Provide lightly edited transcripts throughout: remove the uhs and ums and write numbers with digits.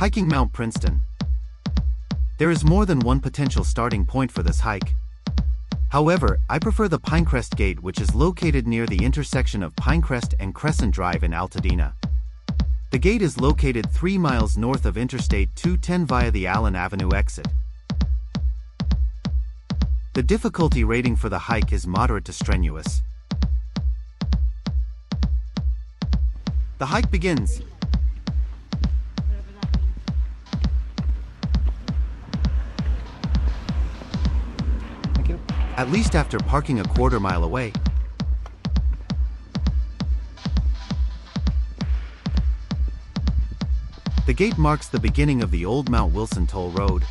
Hiking Mount Princeton. There is more than one potential starting point for this hike. However, I prefer the Pinecrest Gate, which is located near the intersection of Pinecrest and Crescent Drive in Altadena. The gate is located 3 miles north of Interstate 210 via the Allen Avenue exit. The difficulty rating for the hike is moderate to strenuous. The hike begins. Thank you. At least after parking a quarter mile away. The gate marks the beginning of the old Mount Wilson Toll Road.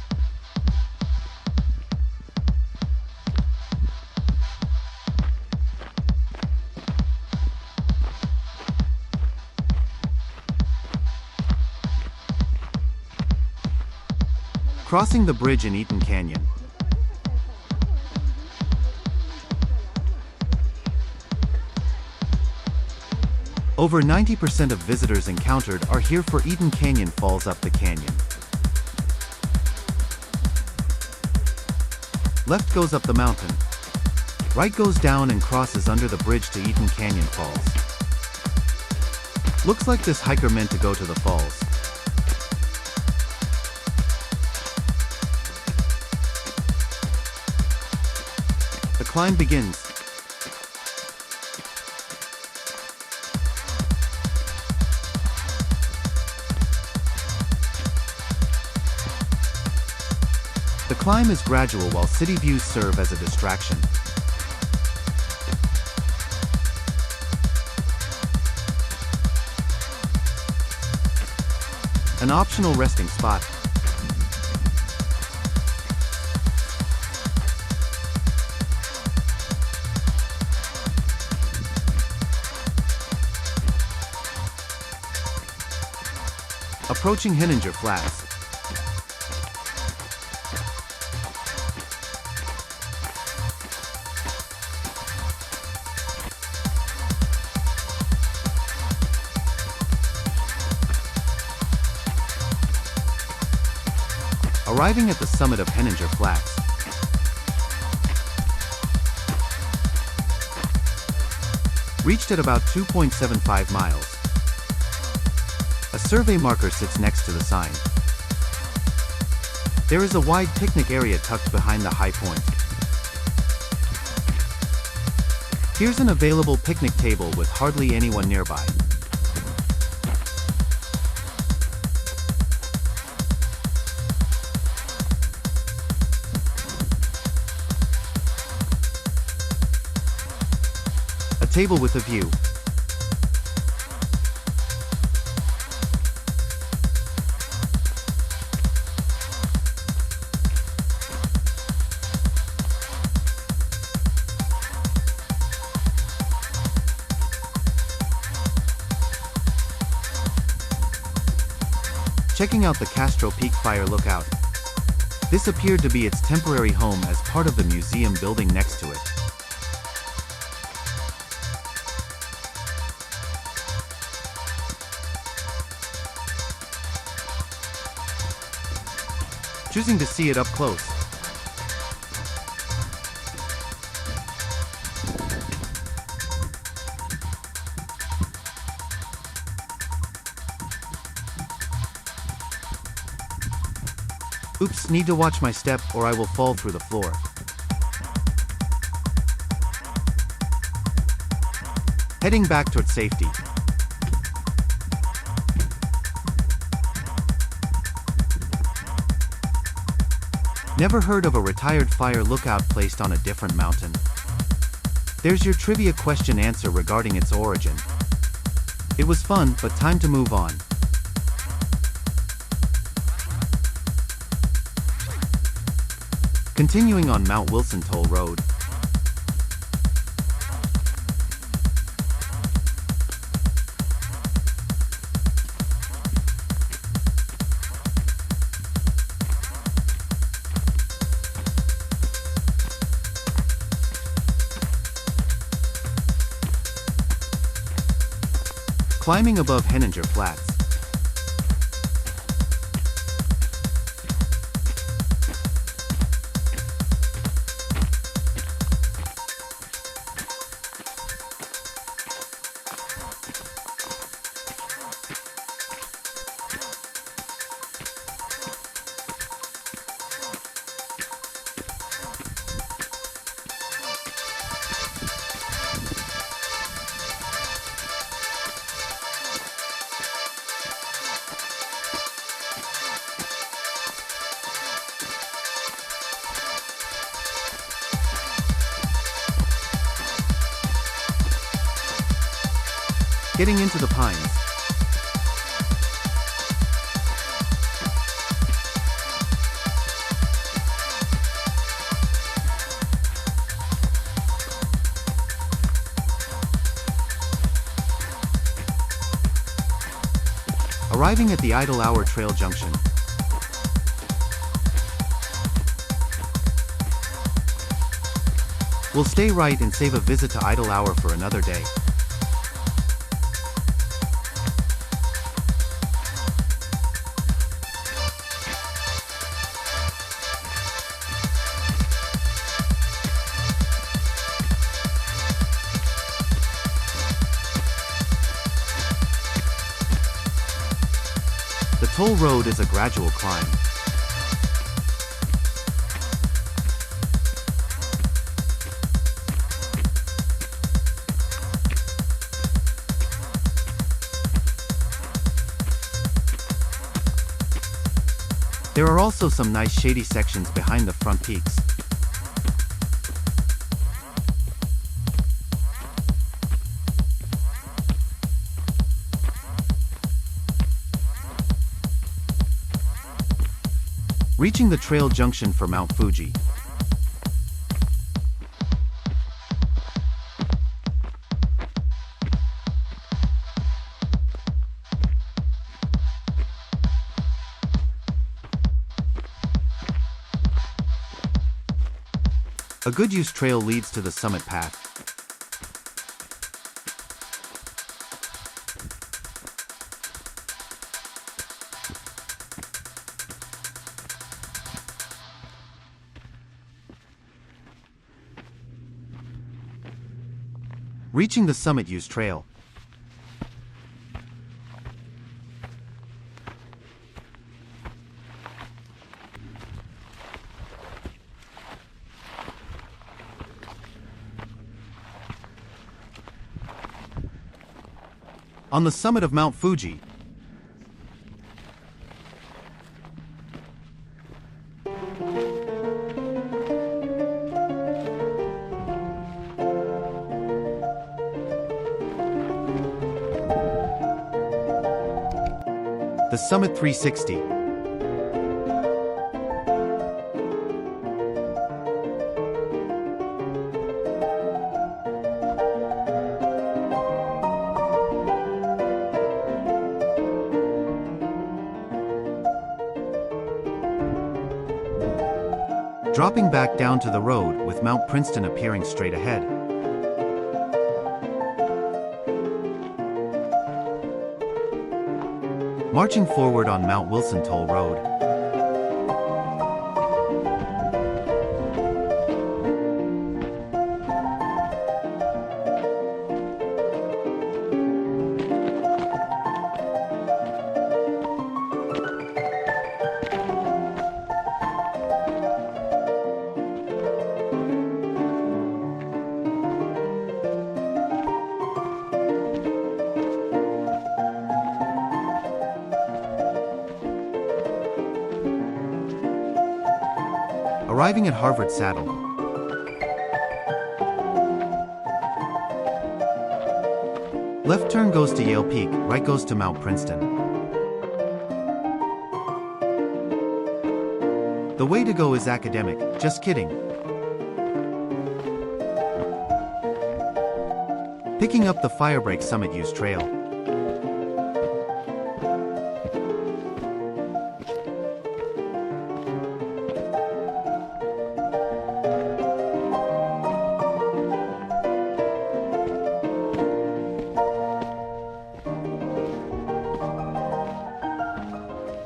Crossing the bridge in Eaton Canyon. Over 90% of visitors encountered are here for Eaton Canyon Falls up the canyon. Left goes up the mountain. Right goes down and crosses under the bridge to Eaton Canyon Falls. Looks like this hiker meant to go to the falls. The climb begins. The climb is gradual while city views serve as a distraction. An optional resting spot. Approaching Henninger Flats. Arriving at the summit of Henninger Flats. Reached at about 2.75 miles. A survey marker sits next to the sign. There is a wide picnic area tucked behind the high point. Here's an available picnic table with hardly anyone nearby. A table with a view. Checking out the Castro Peak Fire Lookout. This appeared to be its temporary home as part of the museum building next to it. Choosing to see it up close. Oops, need to watch my step or I will fall through the floor. Heading back towards safety. Never heard of a retired fire lookout placed on a different mountain. There's your trivia question answer regarding its origin. It was fun, but time to move on. Continuing on Mount Wilson Toll Road. Climbing above Henninger Flats. Getting into the pines. Arriving at the Idle Hour Trail Junction. We'll stay right and save a visit to Idle Hour for another day. The toll road is a gradual climb. There are also some nice shady sections behind the front peaks. Reaching the trail junction for Mount Fuji. A good use trail leads to the summit path. Reaching the summit use trail. On the summit of Mount Fuji, the Summit 360. Dropping back down to the road with Mount Princeton appearing straight ahead. Marching forward on Mount Wilson Toll Road. Arriving at Harvard Saddle. Left turn goes to Yale Peak, right goes to Mount Princeton. The way to go is academic, just kidding. Picking up the Firebreak Summit Use Trail.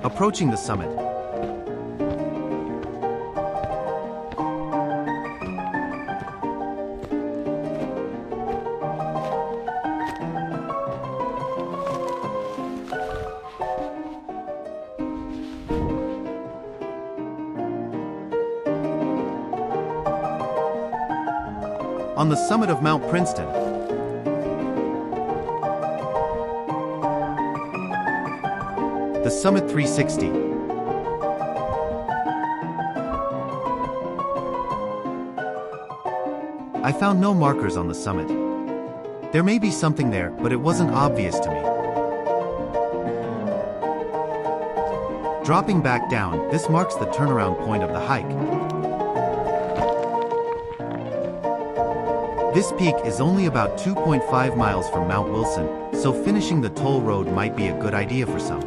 Approaching the summit. On the summit of Mount Princeton, the Summit 360. I found no markers on the summit. There may be something there, but it wasn't obvious to me. Dropping back down, this marks the turnaround point of the hike. This peak is only about 2.5 miles from Mount Wilson, so finishing the toll road might be a good idea for some.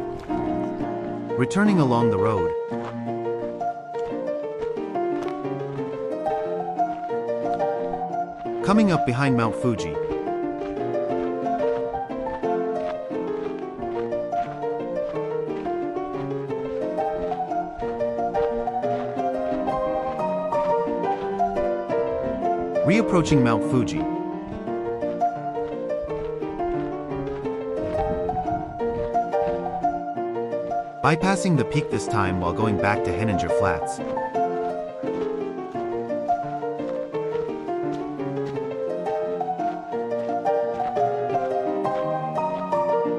Returning along the road. Coming up behind Mount Fuji. Reapproaching Mount Fuji. Bypassing the peak this time while going back to Henninger Flats.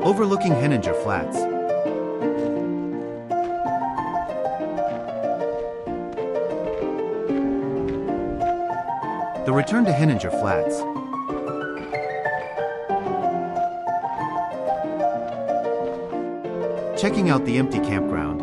Overlooking Henninger Flats. The return to Henninger Flats. Checking out the empty campground.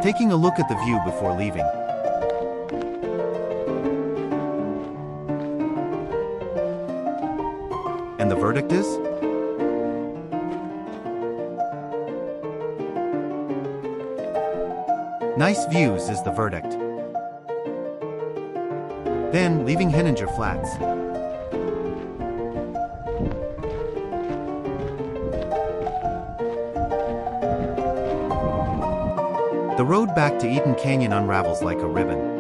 Taking a look at the view before leaving. And the verdict is? Nice views is the verdict. Then, leaving Henninger Flats. The road back to Eaton Canyon unravels like a ribbon.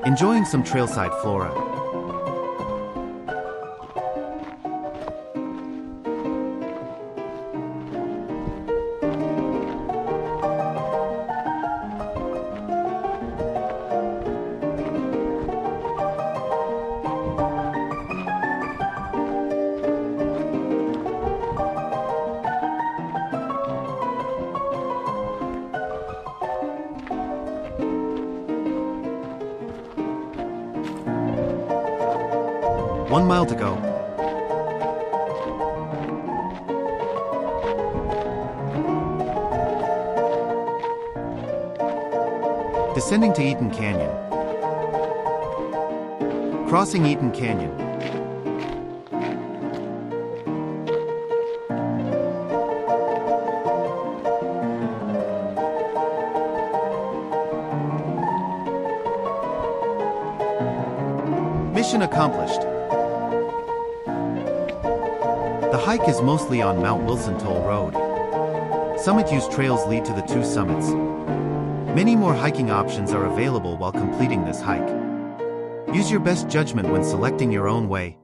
Enjoying some trailside flora. One mile to go. Descending to Eaton Canyon. Crossing Eaton Canyon. Mission accomplished. The hike is mostly on Mount Wilson Toll Road. Summit-use trails lead to the two summits. Many more hiking options are available while completing this hike. Use your best judgment when selecting your own way.